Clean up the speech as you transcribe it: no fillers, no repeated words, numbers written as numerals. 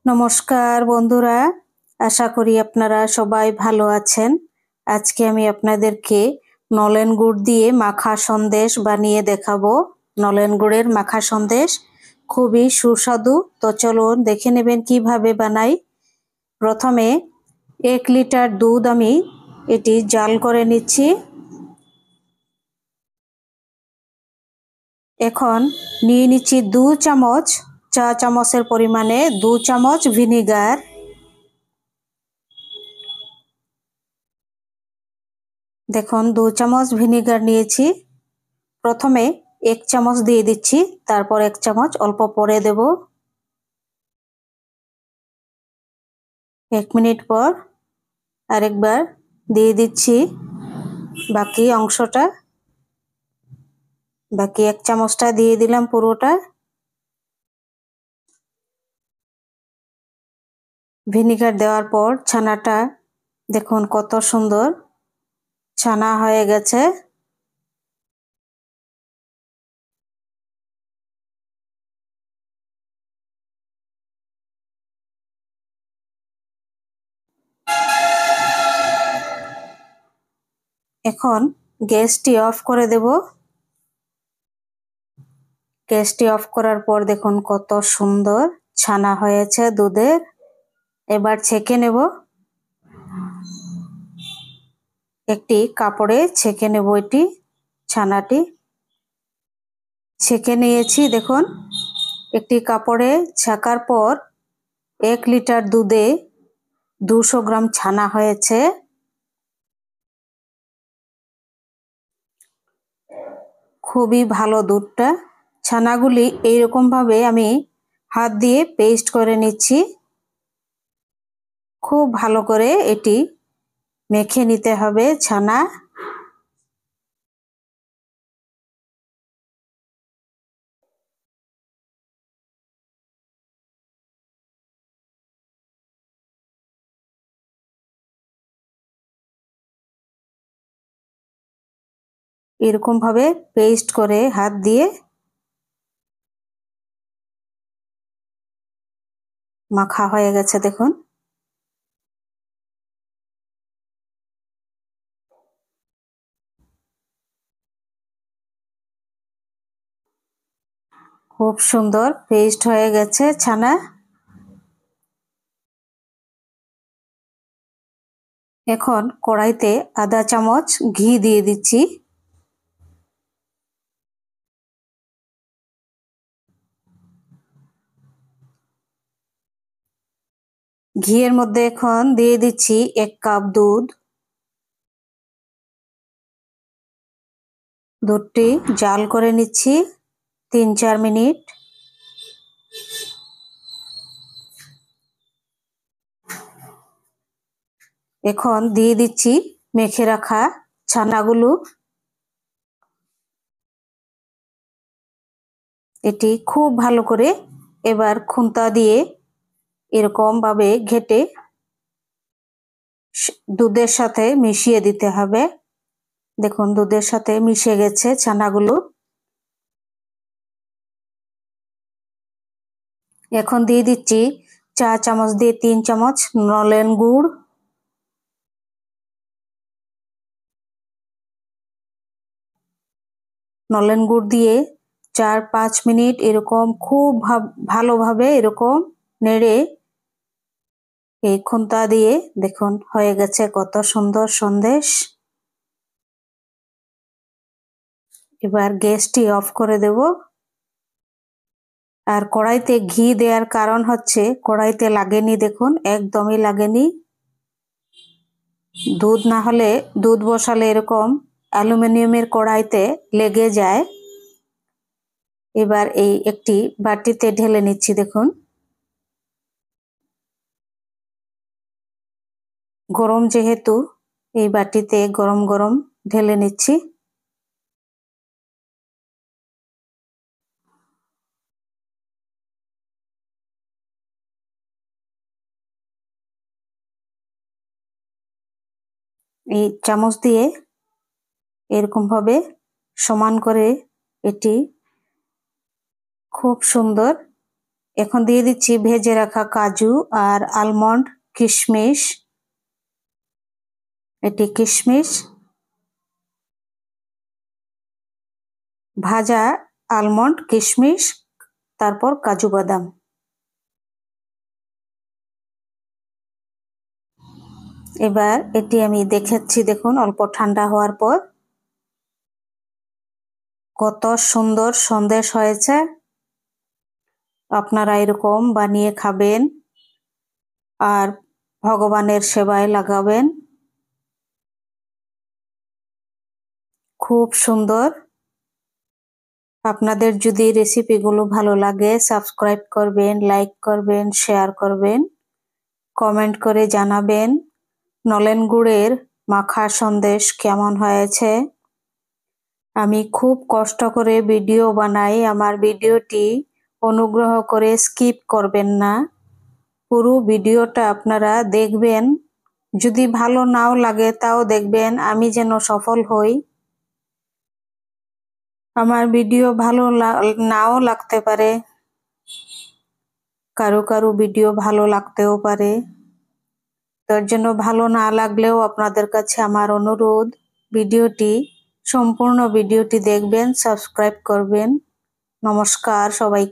নমস্কার বন্ধুরা, আশা করি আপনারা সবাই ভালো আছেন। আজকে আমি আপনাদেরকে নলেন গুড় দিয়ে মাখা সন্দেশ বানিয়ে দেখাবো। নলেন গুড়ের মাখা সন্দেশ খুবই সুস্বাদু। তো চলুন দেখে নেবেন কিভাবে বানাই। প্রথমে 1 লিটার দুধ আমি এটি জাল করে নিচ্ছি। এখন নিয়ে নিচ্ছি 2 চামচ, চা চামচের পরিমাণে 2 চামচ ভিনিগার। দেখুন 2 চামচ ভিনিগার নিয়েছি। প্রথমে 1 চামচ দিয়ে দিচ্ছি, তারপর 1 চামচ অল্প পরে দেব। 1 মিনিট পর আরেকবার দিয়ে দিচ্ছি বাকি অংশটা। বাকি 1 চামচটা দিয়ে দিলাম পুরোটা। ভিনিগার দেওয়ার পর ছানাটা দেখুন কত সুন্দর ছানা হয়ে গেছে। এখন গ্যাসটি অফ করে দেব। গ্যাসটি অফ করার পর দেখুন কত সুন্দর ছানা হয়েছে দুধের। এবার ছেঁকে নেব। একটি কাপড়ে ছেঁকে নেব এটি ছানাটি। ছেঁকে নিয়েছি দেখুন। একটি কাপড়ে ছাকার পর 1 লিটার দুধে 200 গ্রাম ছানা হয়েছে। খুবই ভালো দুধটা। ছানাগুলি এইরকম ভাবে আমি হাত দিয়ে পেস্ট করে নিচ্ছি। খুব ভালো করে এটি মেখে নিতে হবে ছানা। এরকম ভাবে পেস্ট করে হাত দিয়ে মাখা হয়ে গেছে দেখুন। খুব সুন্দর পেস্ট হয়ে গেছে ছানা। এখন কড়াইতে আধা চামচ ঘি দিয়ে দিচ্ছি। ঘিয়ের মধ্যে এখন দিয়ে দিচ্ছি 1 কাপ দুধ। দুধটি জাল করে নিচ্ছি 3-4 মিনিট। এখন দিয়ে দিচ্ছি মেখে রাখা ছানাগুলো। এটি খুব ভালো করে এবার খুন্তা দিয়ে এরকম ভাবে ঘেটে দুধের সাথে মিশিয়ে দিতে হবে। দেখুন দুধের সাথে মিশে গেছে ছানাগুলো। এখন দিয়ে দিচ্ছি চা চামচ দিয়ে 3 চামচ নলেন গুড়। নলেন গুড় দিয়ে 4-5 মিনিট এরকম খুব ভালোভাবে এরকম নেড়ে এই খুন্তা দিয়ে দেখুন হয়ে গেছে কত সুন্দর সন্দেশ। এবার গ্যাসটি অফ করে দেব। আর কড়াইতে ঘি দেওয়ার কারণ হচ্ছে কড়াইতে লাগেনি, দেখুন একদমই লাগেনি। দুধ না হলে দুধ বসালে এরকম অ্যালুমিনিয়ামের কড়াইতে লেগে যায়। এবার এই একটি বাটিতে ঢেলে নিচ্ছি দেখুন। গরম যেহেতু এই বাটিতে গরম গরম ঢেলে নিচ্ছি। এই চামচ দিয়ে এরকম ভাবে সমান করে এটি খুব সুন্দর এখন দিয়ে দিচ্ছি ভেজে রাখা কাজু আর আলমন্ড, কিশমিশ। এটি কিশমিশ, ভাজা আলমন্ড, কিশমিশ, তারপর কাজু বাদাম। এবার এটি আমি দেখাচ্ছি, দেখুন অল্প ঠান্ডা হওয়ার পর কত সুন্দর সন্দেশ হয়েছে। আপনারা এরকম বানিয়ে খাবেন আর ভগবানের সেবায় লাগাবেন। খুব সুন্দর। আপনাদের যদি রেসিপিগুলো ভালো লাগে সাবস্ক্রাইব করবেন, লাইক করবেন, শেয়ার করবেন, কমেন্ট করে জানাবেন নলেন গুড়ের মাখা সন্দেশ কেমন হয়েছে। আমি খুব কষ্ট করে ভিডিও বানাই, আমার ভিডিওটি অনুগ্রহ করে স্কিপ করবেন না, পুরো ভিডিওটা আপনারা দেখবেন। যদি ভালো নাও লাগে তাও দেখবেন, আমি যেন সফল হই। আমার ভিডিও ভালো নাও লাগতে পারে, কারো কারো ভিডিও ভালো লাগতেও পারে। তার জন্য ভালো না লাগলেও আপনাদের কাছে আমার অনুরোধ, সম্পূর্ণ ভিডিওটি দেখবেন, সাবস্ক্রাইব করবেন। নমস্কার সবাইকে।